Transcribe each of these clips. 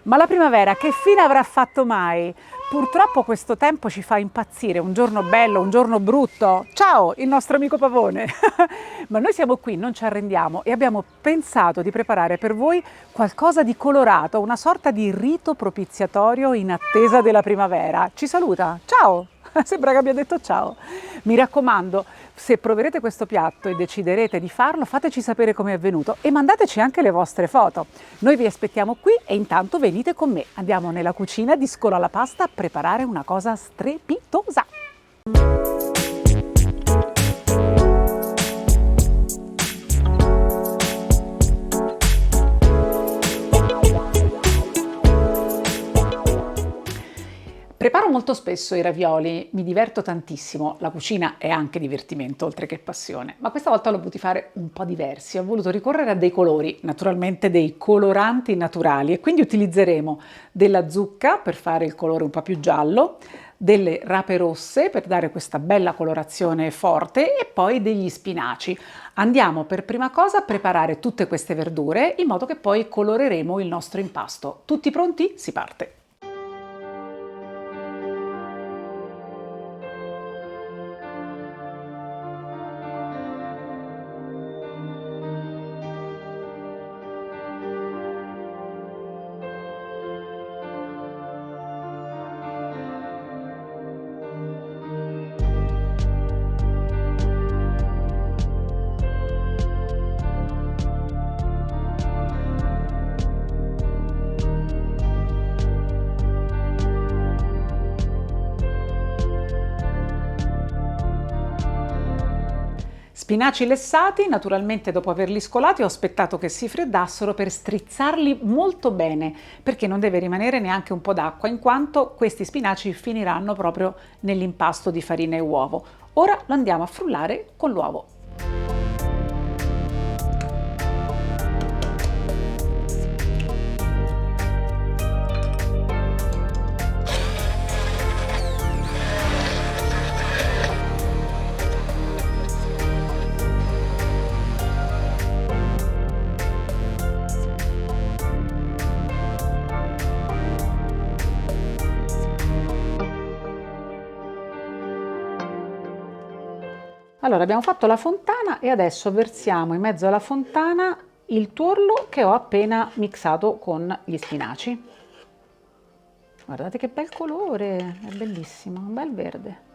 Ma la primavera che fine avrà fatto mai? Purtroppo questo tempo ci fa impazzire, un giorno bello, un giorno brutto. Ciao, il nostro amico Pavone! Ma noi siamo qui, non ci arrendiamo e abbiamo pensato di preparare per voi qualcosa di colorato, una sorta di rito propiziatorio in attesa della primavera. Ci saluta, ciao! Sembra che abbia detto ciao. Mi raccomando, se proverete questo piatto e deciderete di farlo, fateci sapere come è venuto e mandateci anche le vostre foto. Noi vi aspettiamo qui e intanto venite con me. Andiamo nella cucina di Scola alla Pasta a preparare una cosa strepitosa. Preparo molto spesso i ravioli, mi diverto tantissimo, la cucina è anche divertimento oltre che passione, ma questa volta l'ho voluti fare un po' diversi, ho voluto ricorrere a dei colori, naturalmente dei coloranti naturali e quindi utilizzeremo della zucca per fare il colore un po' più giallo, delle rape rosse per dare questa bella colorazione forte e poi degli spinaci. Andiamo per prima cosa a preparare tutte queste verdure in modo che poi coloreremo il nostro impasto. Tutti pronti? Si parte! Spinaci lessati, naturalmente dopo averli scolati ho aspettato che si freddassero per strizzarli molto bene, perché non deve rimanere neanche un po' d'acqua, in quanto questi spinaci finiranno proprio nell'impasto di farina e uovo. Ora lo andiamo a frullare con l'uovo. Allora, abbiamo fatto la fontana e adesso versiamo in mezzo alla fontana il tuorlo che ho appena mixato con gli spinaci. Guardate che bel colore, è bellissimo, un bel verde.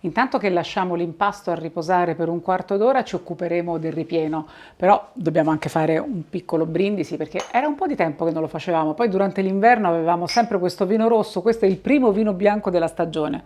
Intanto che lasciamo l'impasto a riposare per un quarto d'ora ci occuperemo del ripieno, però dobbiamo anche fare un piccolo brindisi perché era un po' di tempo che non lo facevamo. Poi durante l'inverno avevamo sempre questo vino rosso, questo è il primo vino bianco della stagione.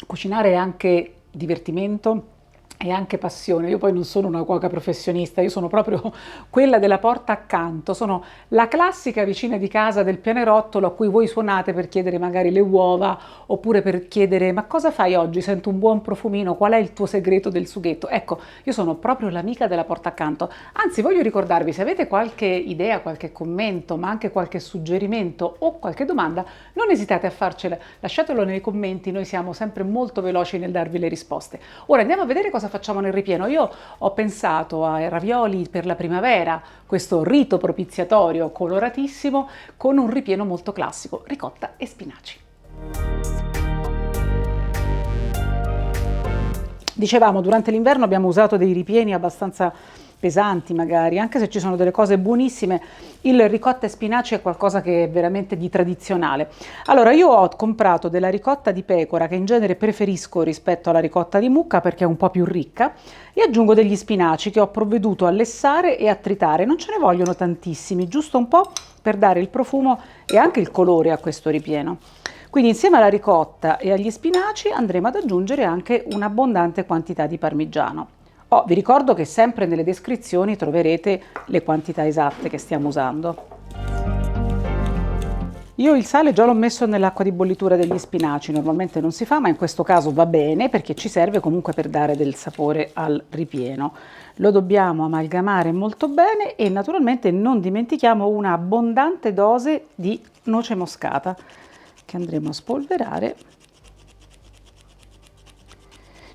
Cucinare è anche divertimento e anche passione. Io poi non sono una cuoca professionista, io sono proprio quella della porta accanto, sono la classica vicina di casa del pianerottolo a cui voi suonate per chiedere magari le uova oppure per chiedere ma cosa fai oggi? Sento un buon profumino, qual è il tuo segreto del sughetto? Ecco, io sono proprio l'amica della porta accanto. Anzi, voglio ricordarvi, se avete qualche idea, qualche commento, ma anche qualche suggerimento o qualche domanda, non esitate a farcela, lasciatelo nei commenti, noi siamo sempre molto veloci nel darvi le risposte. Ora andiamo a vedere cosa facciamo nel ripieno. Io ho pensato ai ravioli per la primavera, questo rito propiziatorio coloratissimo con un ripieno molto classico, ricotta e spinaci. Dicevamo, durante l'inverno abbiamo usato dei ripieni abbastanza pesanti magari, anche se ci sono delle cose buonissime, il ricotta e spinaci è qualcosa che è veramente di tradizionale. Allora io ho comprato della ricotta di pecora che in genere preferisco rispetto alla ricotta di mucca perché è un po' più ricca e aggiungo degli spinaci che ho provveduto a lessare e a tritare, non ce ne vogliono tantissimi, giusto un po' per dare il profumo e anche il colore a questo ripieno. Quindi insieme alla ricotta e agli spinaci andremo ad aggiungere anche un'abbondante quantità di parmigiano. Vi ricordo che sempre nelle descrizioni troverete le quantità esatte che stiamo usando. Io il sale già l'ho messo nell'acqua di bollitura degli spinaci, normalmente non si fa, ma in questo caso va bene perché ci serve comunque per dare del sapore al ripieno. Lo dobbiamo amalgamare molto bene e naturalmente non dimentichiamo una abbondante dose di noce moscata che andremo a spolverare.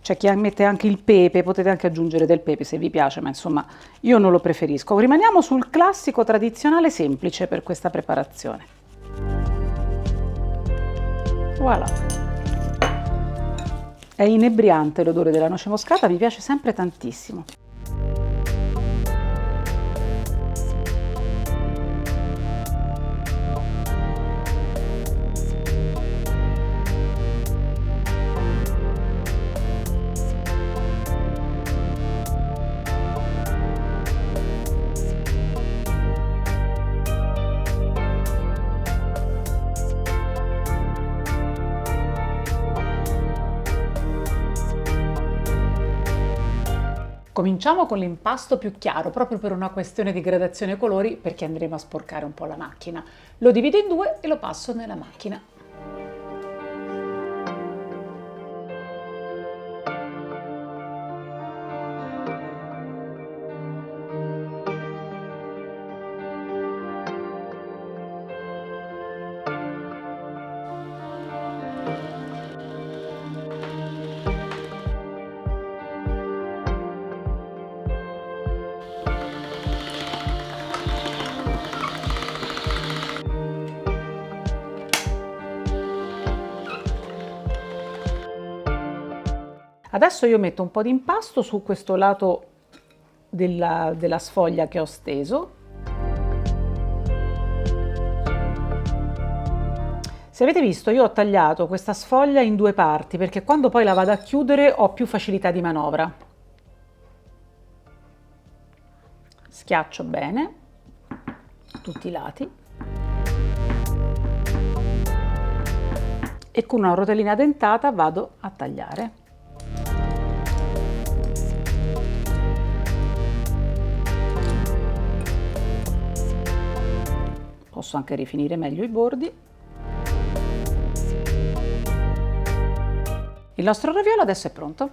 C'è chi mette anche il pepe, potete anche aggiungere del pepe se vi piace, ma insomma io non lo preferisco. Rimaniamo sul classico tradizionale semplice per questa preparazione. Voilà. È inebriante l'odore della noce moscata, mi piace sempre tantissimo. Cominciamo con l'impasto più chiaro, proprio per una questione di gradazione colori, perché andremo a sporcare un po' la macchina. Lo divido in due e lo passo nella macchina. Adesso io metto un po' di impasto su questo lato della sfoglia che ho steso. Se avete visto, io ho tagliato questa sfoglia in due parti perché quando poi la vado a chiudere ho più facilità di manovra. Schiaccio bene tutti i lati e con una rotellina dentata vado a tagliare. Posso anche rifinire meglio i bordi. Il nostro raviolo adesso è pronto.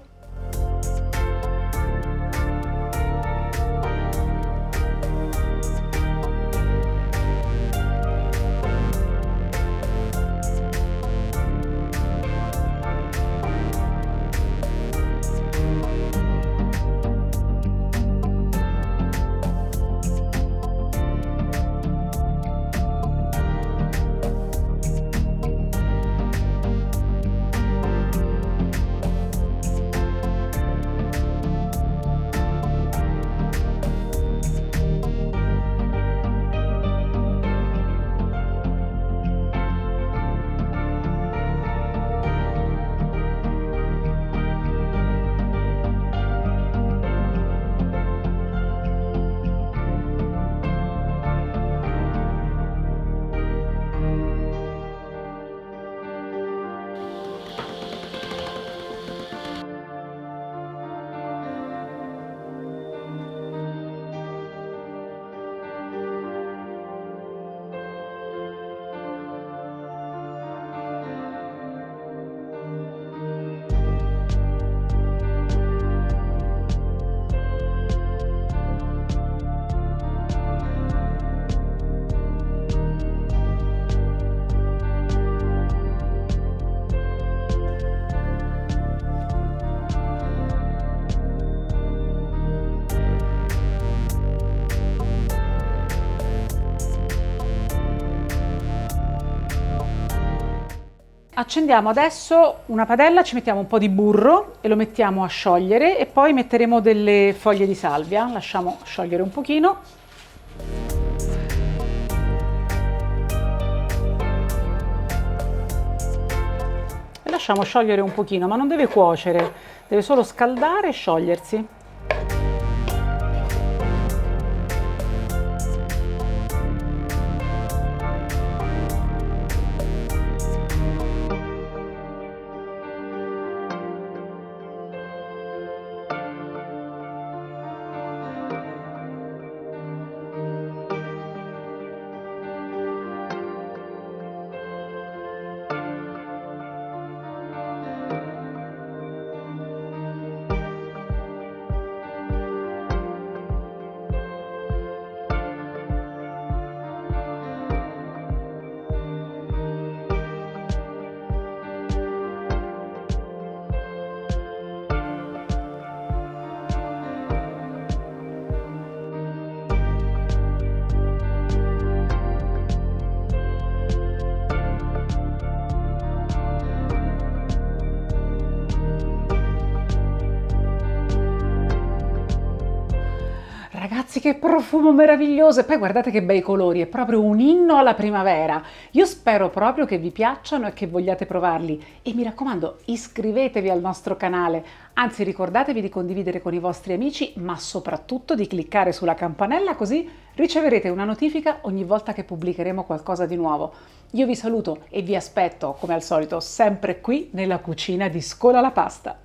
Accendiamo adesso una padella, ci mettiamo un po' di burro e lo mettiamo a sciogliere e poi metteremo delle foglie di salvia. Lasciamo sciogliere un pochino. E lasciamo sciogliere un pochino, ma non deve cuocere, deve solo scaldare e sciogliersi. Ragazzi, che profumo meraviglioso! E poi guardate che bei colori, è proprio un inno alla primavera. Io spero proprio che vi piacciono e che vogliate provarli. E mi raccomando, iscrivetevi al nostro canale. Anzi, ricordatevi di condividere con i vostri amici, ma soprattutto di cliccare sulla campanella, così riceverete una notifica ogni volta che pubblicheremo qualcosa di nuovo. Io vi saluto e vi aspetto, come al solito, sempre qui nella cucina di Scola la Pasta.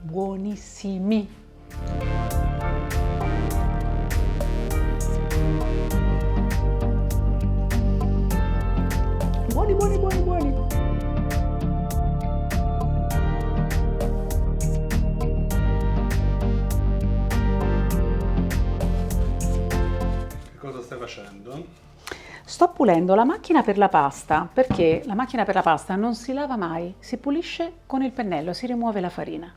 Buonissimi! Buoni, buoni, buoni, buoni! Che cosa stai facendo? Sto pulendo la macchina per la pasta, perché la macchina per la pasta non si lava mai, si pulisce con il pennello, si rimuove la farina.